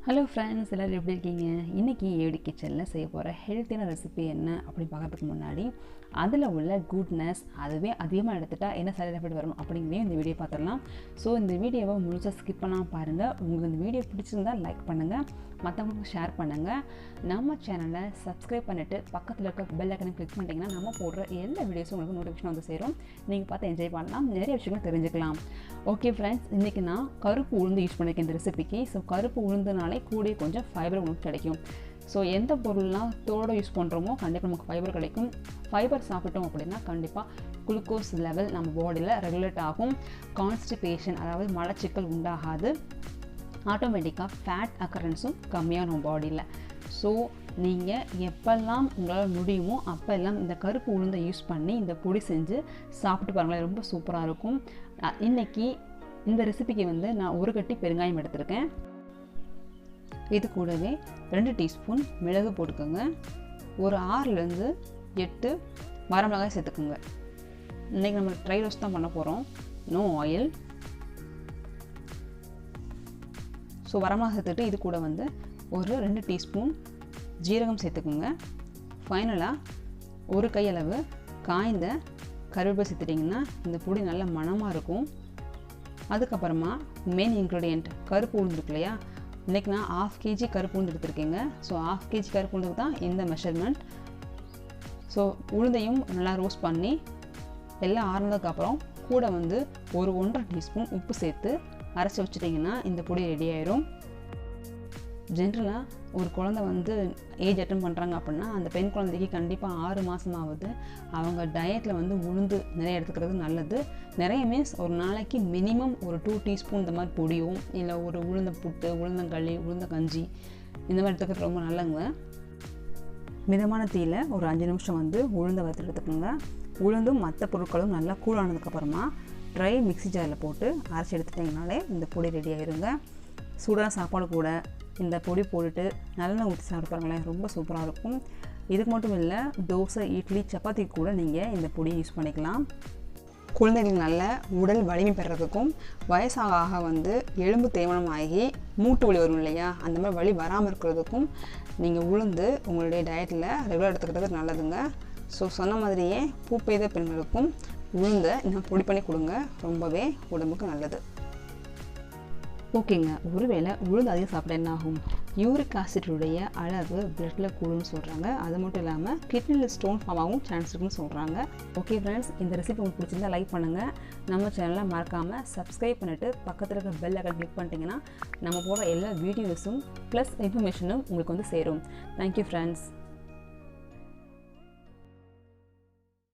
Hello friends, எல்லாரும் எப்படி இருக்கீங்க? இன்னைக்கு ஏடி கிச்சன்ல செய்ய போற ஹெல்த்தியான ரெசிபி என்ன அப்படி பார்க்கிறதுக்கு முன்னாடி அதில் உள்ள குட்னஸ் அதுவே அதிகமாக எடுத்துட்டா என்ன சைடு எஃபெக்ட் வரும் அப்படிங்கிறதையும் இந்த வீடியோ பார்த்துடலாம். ஸோ இந்த வீடியோவை முழுசாக ஸ்கிப் பண்ணாமல் பாருங்கள். உங்களுக்கு இந்த வீடியோ பிடிச்சிருந்தா லைக் பண்ணுங்கள், மற்றவங்களுக்கு ஷேர் பண்ணுங்கள். நம்ம சேனலை சப்ஸ்கிரைப் பண்ணிவிட்டு பக்கத்தில் இருக்க பெல் ஐக்கனை கிளிக் பண்ணிட்டீங்கன்னா நம்ம போடுற எல்லா வீடியோஸும் உங்களுக்கு நோட்டிஃபிகேஷன் வந்து சேரும். நீங்கள் பார்த்து என்ஜாய் பண்ணலாம், நிறைய விஷயங்கள் தெரிஞ்சுக்கலாம். ஓகே ஃப்ரெண்ட்ஸ், இன்றைக்கி நான் கருப்பு உளுந்து யூஸ் பண்ணியிருக்கேன் இந்த ரெசிபிக்கு. ஸோ கருப்பு உளுந்துனாலே கூட கொஞ்சம் ஃபைபர் உங்களுக்கு கிடைக்கும். ஸோ எந்த பொருள்லாம் தோடு யூஸ் பண்ணுறோமோ கண்டிப்பாக நமக்கு ஃபைபர் கிடைக்கும். ஃபைபர் சாப்பிட்டோம் அப்படின்னா கண்டிப்பாக குளுக்கோஸ் லெவல் நம்ம பாடியில் ரெகுலேட் ஆகும். கான்ஸ்டிபேஷன் அதாவது மலச்சிக்கல் உண்டாகாது. ஆட்டோமேட்டிக்காக ஃபேட் அக்கரன்ஸும் கம்மியாக நம்ம பாடியில். ஸோ நீங்கள் எப்பெல்லாம் உங்களால் முடியுமோ அப்போல்லாம் இந்த கருப்பு உளுந்தை யூஸ் பண்ணி இந்த பொடி செஞ்சு சாப்பிட்டு பாருங்களேன், ரொம்ப சூப்பராக இருக்கும். இன்றைக்கி இந்த ரெசிபிக்கு வந்து நான் ஒரு கட்டி பெருங்காயம் எடுத்திருக்கேன். இது கூடவே 2 டீஸ்பூன் மிளகு போட்டுக்கோங்க. ஒரு 6லேருந்து 8 வரமிளகாய் சேர்த்துக்கோங்க. இன்றைக்கி நம்ம ட்ரை ரோஸ்ட் தான் பண்ண போகிறோம், நோ ஆயில். ஸோ வரமிளகாய் சேர்த்துட்டு இது கூட வந்து ஒரு 2 டீஸ்பூன் ஜீரகம் சேர்த்துக்கோங்க. ஃபைனலாக ஒரு கையளவு காய்ந்த கருவேப்பிலை சேர்த்துட்டிங்கன்னா இந்த பொடி நல்ல மணமாக இருக்கும். அதுக்கப்புறமா மெயின் இன்க்ரீடியண்ட் கருப்பு உளுந்து இருக்கு இல்லையா, இன்றைக்கி நான் 1/2 kg கருப்பு உளுந்து எடுத்துருக்கேங்க. ஸோ 1/2 kg கருப்பு உளுந்துக்கு தான் இந்த மெஷர்மெண்ட். ஸோ உளுந்தையும் நல்லா ரோஸ்ட் பண்ணி எல்லாம் ஆறுனதுக்கப்புறம் கூட வந்து ஒரு 1.5 டீஸ்பூன் உப்பு சேர்த்து அரைச்சி வச்சுட்டிங்கன்னா இந்த பொடி ரெடி ஆயிரும். ஜென்ரலாக ஒரு குழந்தை வந்து ஏஜ் அட்டன் பண்ணுறாங்க அப்படின்னா அந்த பெண் குழந்தைக்கு கண்டிப்பாக 6 மாதமாவது அவங்க டயட்டில் வந்து உளுந்து நிறைய எடுத்துக்கிறது நல்லது. நிறைய மீன்ஸ் ஒரு நாளைக்கு மினிமம் ஒரு 2 டீஸ்பூன் இந்த மாதிரி பொடியும் இல்லை ஒரு உளுந்த புட்டு, உளுந்தங்களி, உளுந்த கஞ்சி இந்த மாதிரி எடுத்துக்கிறது ரொம்ப நல்லதுங்க. மிதமான தீயில் ஒரு 5 நிமிஷம் வந்து உளுந்தை வறுத்து எடுத்துக்கோங்க. உளுந்தும் மற்ற பொருட்களும் நல்லா கூலானதுக்கப்புறமா ட்ரை மிக்ஸி ஜாரில் போட்டு அரைச்சி எடுத்துட்டிங்கனாலே இந்த பொடி ரெடி ஆயிருங்க. சூடான சாப்பாடு கூட இந்த பொடி போட்டுட்டு நல்லெண்ணெய் ஊற்றி சாப்பிட்டு பாருங்களேன், ரொம்ப சூப்பராக இருக்கும். இதுக்கு மட்டும் இல்லை, தோசை, இட்லி, சப்பாத்தி கூட நீங்கள் இந்த பொடியை யூஸ் பண்ணிக்கலாம். குழந்தைகளுக்கு நல்ல உடல் வலிமை பெறதுக்கும் வயசாக வந்து எலும்பு தேய்மானம் ஆகி மூட்டு வலி வரும் இல்லையா, அந்த மாதிரி வலி வராமல் இருக்கிறதுக்கும் நீங்கள் உளுந்து உங்களுடைய டயட்டில் ரெகுலர் எடுத்துக்கிறது நல்லதுங்க. ஸோ சொன்ன மாதிரியே பூ பெய்த பெண்களுக்கும் உளுந்தை இன்னும் பொடி பண்ணி கொடுங்க, ரொம்பவே உடம்புக்கு நல்லது. ஓகேங்க, ஒருவேளை உளுந்து அதிகம் சாப்பிட என்ன ஆகும், யூரிக் ஆசிட்டுடைய அளவு பிளட்டில் கூடுன்னு சொல்கிறாங்க. அது மட்டும் இல்லாமல் கிட்னியில் ஸ்டோன் ஃபார்ம் ஆகும் சான்ஸ் இருக்குன்னு சொல்கிறாங்க. ஓகே ஃப்ரெண்ட்ஸ், இந்த ரெசிபி உங்களுக்கு பிடிச்சிருந்தா லைக் பண்ணுங்கள். நம்ம சேனலை மறக்காமல் சப்ஸ்கிரைப் பண்ணிவிட்டு பக்கத்தில் இருக்க பெல் ஐக்கன் கிளிக் பண்ணிட்டீங்கன்னா நம்ம போடுற எல்லா வீடியோஸும் ப்ளஸ் இன்ஃபர்மேஷனும் உங்களுக்கு வந்து சேரும். Thank you friends.